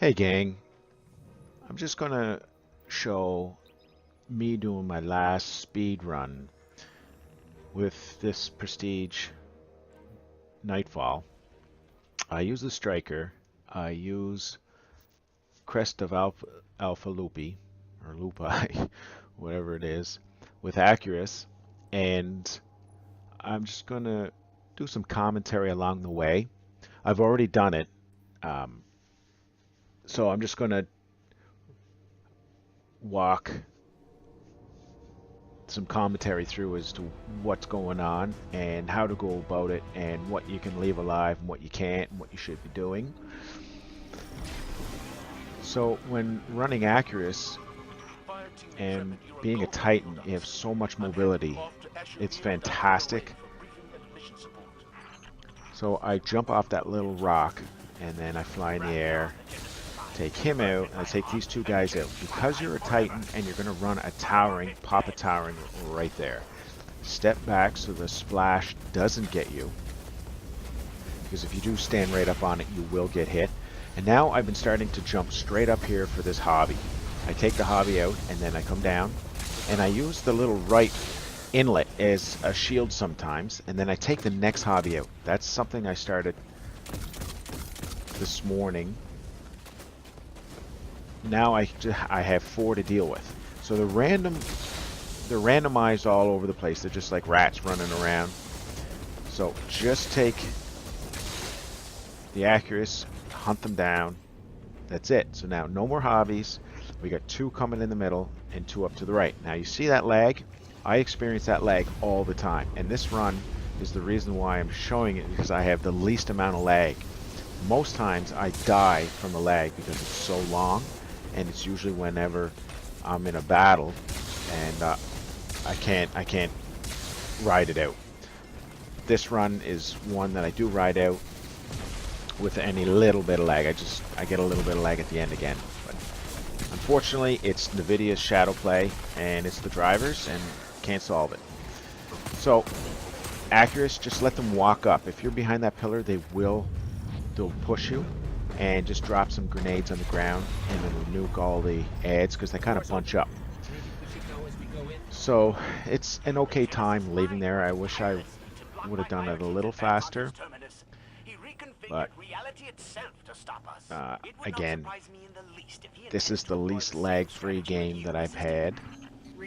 Hey gang, I'm just gonna show me doing my last speed run with this Prestige Nightfall. I use the Striker, I use Crest of Alpha Lupi, or Lupi, whatever it is, with Acrius, and I'm just gonna do some commentary along the way. I've already done it, um, so I'm just gonna walk some commentary through as to what's going on and how to go about it and what you can leave alive and what you can't and what you should be doing. So when running Acrius and being a Titan, you have so much mobility. It's fantastic. So I jump off that little rock and then I fly in the air, take him out, and I take these two guys out. Because you're a Titan and you're going to run a towering, pop a towering right there. Step back so the splash doesn't get you. Because if you do stand right up on it, you will get hit. And now I've been starting to jump straight up here for this hobby. I take the hobby out and then I come down. And I use the little right inlet as a shield sometimes. And then I take the next hobby out. That's something I started this morning. Now I have 4 to deal with. So they're randomized all over the place. They're just like rats running around. So just take the Acrius, hunt them down. That's it. So now no more hobbies. We got 2 coming in the middle and 2 up to the right. Now you see that lag? I experience that lag all the time. And this run is the reason why I'm showing it, because I have the least amount of lag. Most times I die from the lag because it's so long. And it's usually whenever I'm in a battle and I can't ride it out. This run is one that I do ride out with any little bit of lag. I get a little bit of lag at the end again. But unfortunately, it's NVIDIA's shadow play and it's the drivers and can't solve it. So Acrius, just let them walk up. If you're behind that pillar, they'll push you. And just drop some grenades on the ground and then nuke all the ads because they kind of bunch up. So it's an okay time leaving there. I wish I would have done it a little faster. But again, this is the least lag-free game that I've had.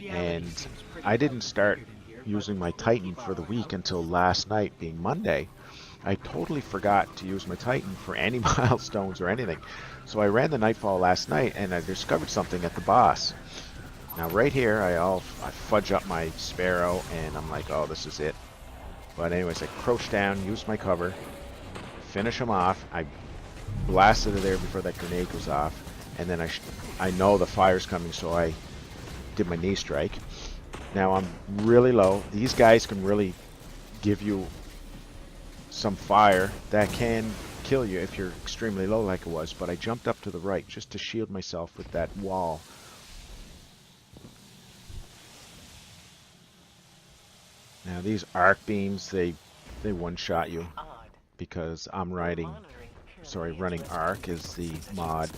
And I didn't start using my Titan for the week until last night, being Monday. I totally forgot to use my Titan for any milestones or anything. So I ran the Nightfall last night and I discovered something at the boss. Now right here I fudge up my Sparrow and I'm like, oh, this is it. But anyways, I crouch down, use my cover, finish him off. I blasted it there before that grenade goes off. And then I know the fire's coming, so I did my knee strike. Now I'm really low. These guys can really give you some fire that can kill you if you're extremely low like it was, but I jumped up to the right just to shield myself with that wall. Now these arc beams, they one-shot you because I'm running arc is the mod.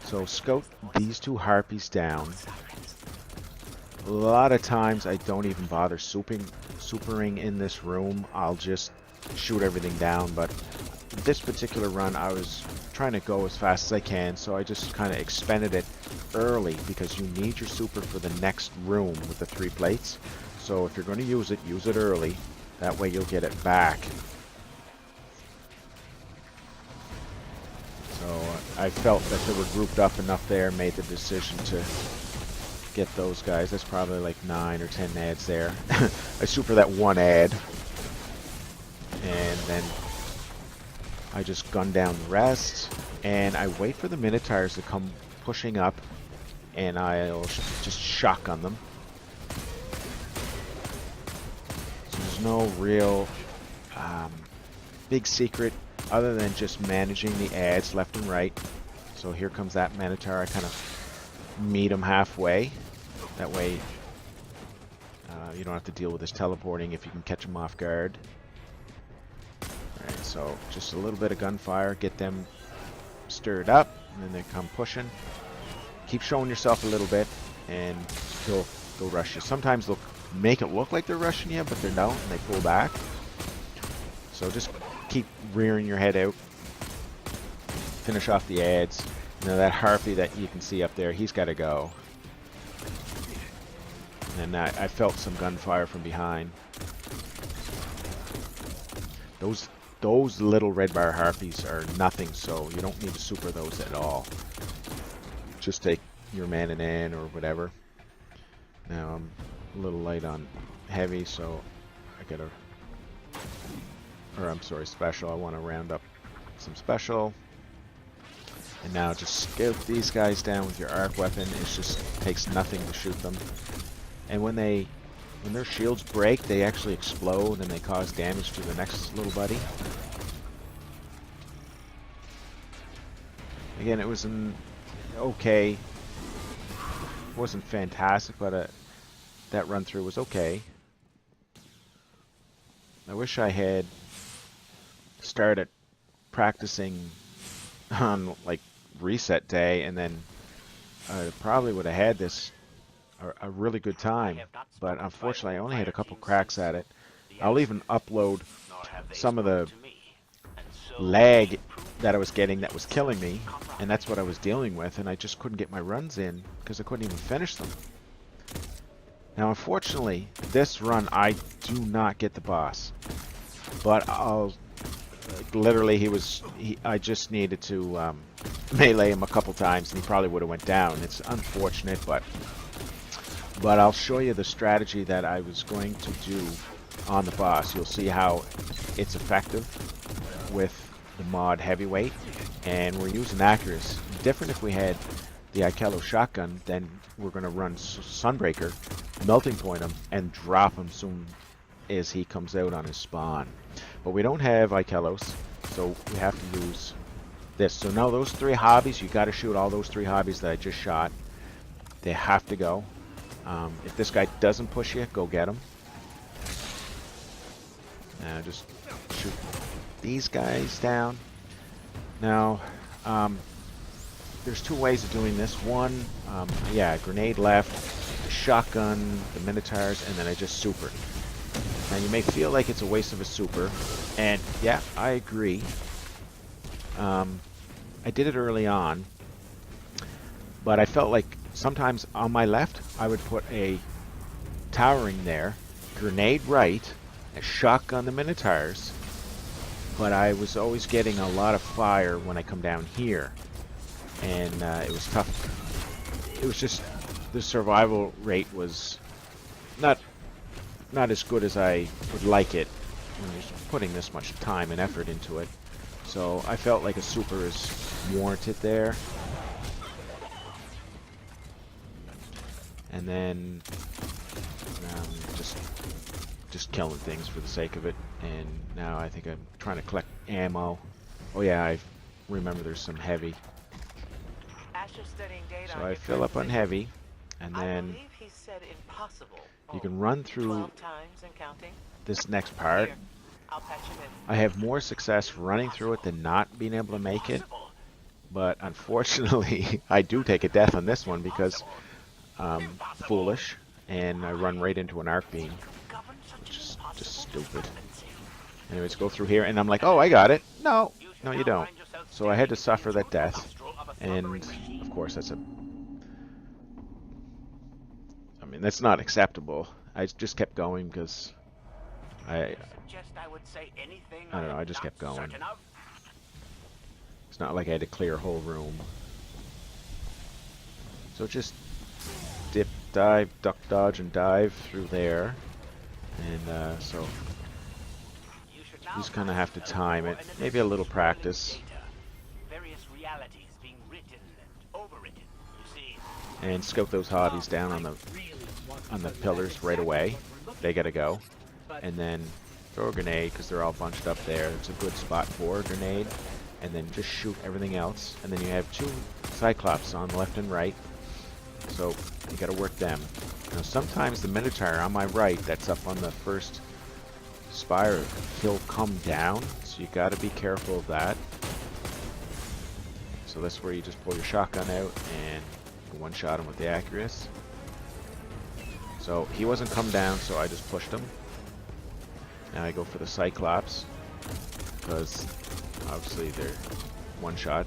So scout these 2 harpies down. A lot of times I don't even bother supering in this room. I'll just shoot everything down, but this particular run I was trying to go as fast as I can, so I just kind of expended it early because you need your super for the next room with the 3 plates. So if you're going to use it early. That way you'll get it back. So I felt that they were grouped up enough there, made the decision to get those guys. That's probably like 9 or 10 ads there. I super that 1 ad. And then I just gun down the rest. And I wait for the Minotaurs to come pushing up. And I'll just shotgun them. So there's no real big secret other than just managing the ads left and right. So here comes that Minotaur. I kind of meet him halfway. That way you don't have to deal with his teleporting if you can catch him off guard. Alright, so just a little bit of gunfire, get them stir it up, and then they come pushing. Keep showing yourself a little bit, and they'll rush you. Sometimes they'll make it look like they're rushing you, but they don't, and they pull back. So just keep rearing your head out. Finish off the ads. Now that harpy that you can see up there, he's got to go. And I felt some gunfire from behind. Those little red bar harpies are nothing, so you don't need to super those at all. Just take your mana in or whatever. Now I'm a little light on heavy, so I gotta, or I'm sorry, special. I want to round up some special. And now just scout these guys down with your arc weapon. It just takes nothing to shoot them. And when their shields break, they actually explode and they cause damage to the next little buddy. Again, it was okay. It wasn't fantastic, but that run through was okay. I wish I had started practicing on like reset day, and then I probably would have had this a really good time, but unfortunately I only had a couple cracks at it. I'll even upload some of the lag that I was getting that was killing me, and that's what I was dealing with, and I just couldn't get my runs in because I couldn't even finish them. Now unfortunately this run I do not get the boss, but literally I just needed to melee him a couple times and he probably would have went down. It's unfortunate, but I'll show you the strategy that I was going to do on the boss. You'll see how it's effective with the mod heavyweight, and we're using Acrius. Different if we had the Ikelos shotgun, then we're going to run Sunbreaker, melting point him, and drop him soon as he comes out on his spawn. But we don't have Ikelos, so we have to use this. So now those three hobbies, you got to shoot all those three hobbies that I just shot. They have to go. If this guy doesn't push you, go get him. Just shoot these guys down. Now, there's two ways of doing this. One, grenade left, shotgun, the Minotaurs, and then I just super. Now you may feel like it's a waste of a super, and yeah, I agree. I did it early on, but I felt like sometimes on my left, I would put a towering there, grenade right, a shotgun the Minotaurs, but I was always getting a lot of fire when I come down here, and it was tough. It was just, the survival rate was not as good as I would like it when you're putting this much time and effort into it. So I felt like a super is warranted there. And then just killing things for the sake of it. And now I think I'm trying to collect ammo. Oh yeah, I remember there's some heavy. So I fill up on heavy, and then you can run through this next part. I have more success running through it than not being able to make it. But unfortunately, I do take a death on this one because foolish, and I run right into an arc beam, which is just stupid. Anyways, go through here, and I'm like, oh, I got it. No, you don't. So I had to suffer that death, and of course that's that's not acceptable. I just kept going because I don't know, I just kept going. It's not like I had to clear a whole room. So just dip, dive, duck, dodge, and dive through there. And so you just kind of have to time it. Maybe a little practice. And scope those hobbies down on the pillars right away. They gotta go. And then throw a grenade because they're all bunched up there. It's a good spot for a grenade. And then just shoot everything else. And then you have two Cyclops on left and right. So you gotta work them. Now sometimes the Minotaur on my right, that's up on the first spire, he'll come down. So you gotta be careful of that. So that's where you just pull your shotgun out and one-shot him with the Acrius. So he wasn't come down, so I just pushed him. Now I go for the Cyclops, because obviously they're one-shot.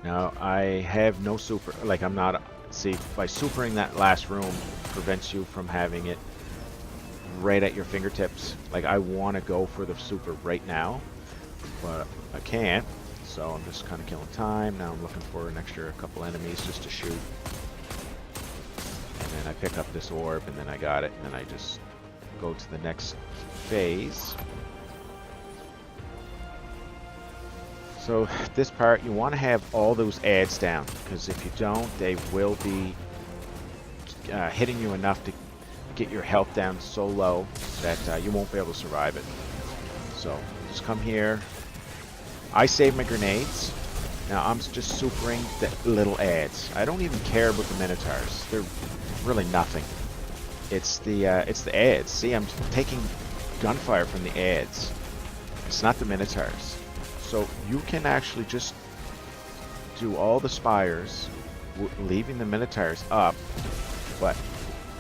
Now I have no super, like I'm not, see, by supering that last room prevents you from having it right at your fingertips. Like I want to go for the super right now, but I can't, so I'm just kind of killing time. Now I'm looking for an extra couple enemies just to shoot. And then I pick up this orb, and then I got it, and then I just go to the next phase. So this part, you want to have all those ads down, because if you don't, they will be hitting you enough to get your health down so low that you won't be able to survive it. So just come here. I save my grenades. Now I'm just supering the little ads. I don't even care about the Minotaurs. They're really nothing. It's the ads. See, I'm taking gunfire from the ads. It's not the Minotaurs. So you can actually just do all the spires, leaving the Minotaurs up, but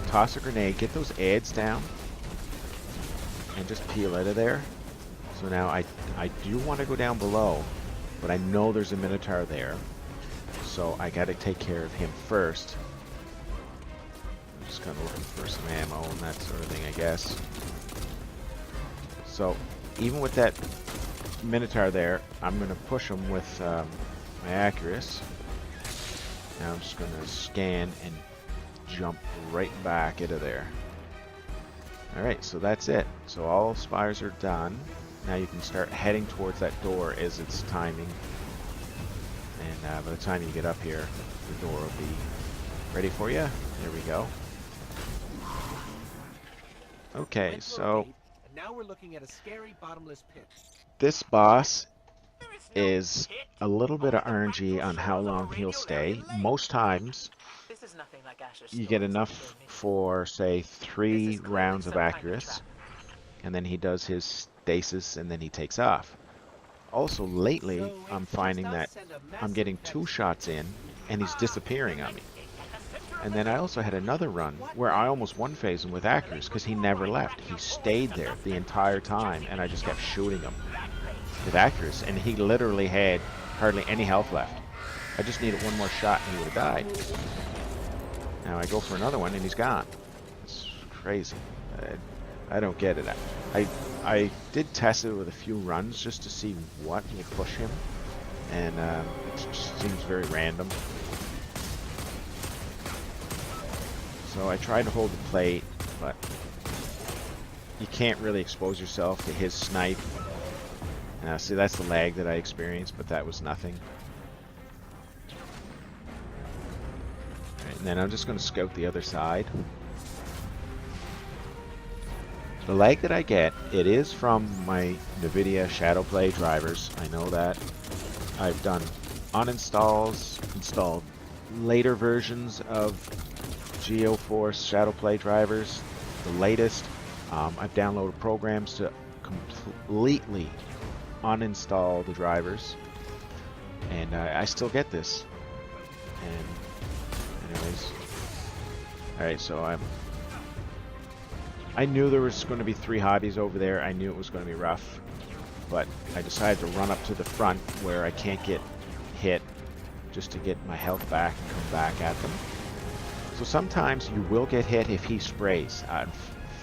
toss a grenade, get those ads down, and just peel out of there. So now I do want to go down below, but I know there's a Minotaur there, so I got to take care of him first. I'm just kind of looking for some ammo and that sort of thing, I guess. So even with that Minotaur there, I'm going to push him with my Acrius. Now I'm just going to scan and jump right back into there. Alright, so that's it. So all spires are done. Now you can start heading towards that door as it's timing. And by the time you get up here, the door will be ready for you. There we go. Okay, so now we're looking at a scary bottomless pit. This boss is a little bit of RNG on how long he'll stay. Most times, you get enough for, say, 3 rounds of Acrius, and then he does his stasis, and then he takes off. Also, lately, I'm finding that I'm getting 2 shots in, and he's disappearing on me. And then I also had another run where I almost one-phased him with Acrius because he never left. He stayed there the entire time, and I just kept shooting him with Acrius, and he literally had hardly any health left. I just needed one more shot and he would have died. Now I go for another one and he's gone. It's crazy. I don't get it. I did test it with a few runs just to see what would push him, and it just seems very random. So I tried to hold the plate, but you can't really expose yourself to his snipe. See, that's the lag that I experienced, but that was nothing. Right, and then I'm just going to scout the other side. The lag that I get, it is from my NVIDIA Shadowplay drivers. I know that. I've done uninstalls, installed later versions of GeoForce Shadowplay drivers, the latest. I've downloaded programs to completely uninstall the drivers, and I still get this. And anyways, alright, so I knew there was going to be 3 hobbies over there. I knew it was going to be rough, but I decided to run up to the front where I can't get hit, just to get my health back and come back at them. So sometimes you will get hit if he sprays.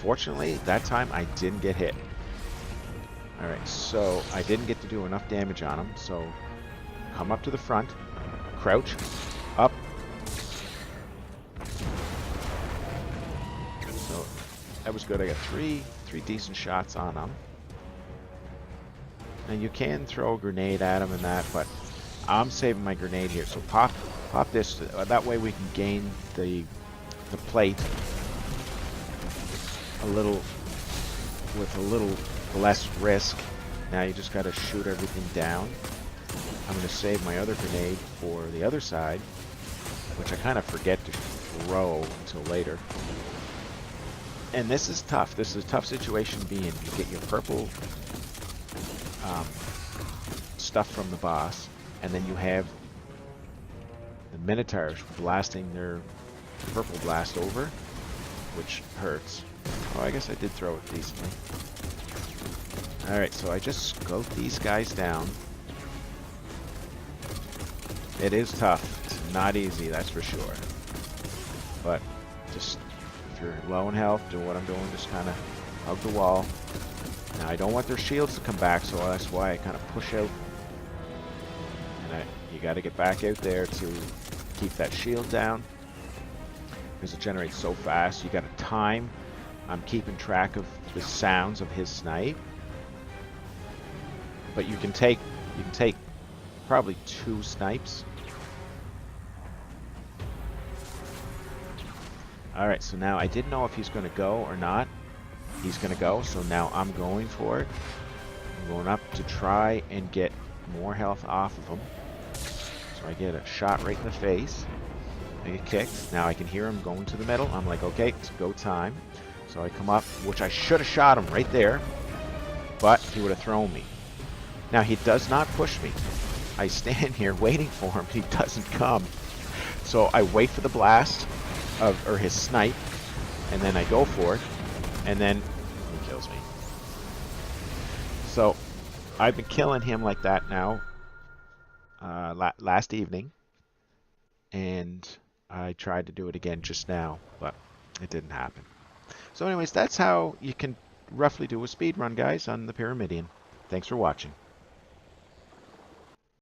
Fortunately, that time I didn't get hit. Alright, so I didn't get to do enough damage on him, so come up to the front, crouch, up. So that was good. I got three decent shots on him. And you can throw a grenade at him and that, but I'm saving my grenade here. So pop this. That way we can gain the plate with a little less risk. Now you just got to shoot everything down. I'm going to save my other grenade for the other side, which I kind of forget to throw until later. And this is tough. This is a tough situation to be in. You get your purple stuff from the boss, and then you have the Minotaurs blasting their purple blast over, which hurts. Oh, I guess I did throw it decently. Alright, so I just scope these guys down. It is tough. It's not easy, that's for sure. But just, if you're low in health, do what I'm doing. Just kind of hug the wall. Now, I don't want their shields to come back, so that's why I kind of push out. And you got to get back out there to keep that shield down, because it generates so fast. You got to time. I'm keeping track of the sounds of his snipe. But you can take probably 2 snipes. Alright, so now I didn't know if he's going to go or not. He's going to go, so now I'm going for it. I'm going up to try and get more health off of him. So I get a shot right in the face. I get kicked. Now I can hear him going to the middle. I'm like, okay, it's go time. So I come up, which I should have shot him right there, but he would have thrown me. Now he does not push me. I stand here waiting for him. He doesn't come. So I wait for the blast or his snipe, and then I go for it, and then he kills me. So I've been killing him like that now last evening, and I tried to do it again just now, but it didn't happen. So anyways, that's how you can roughly do a speed run, guys, on the Pyramidion. Thanks for watching.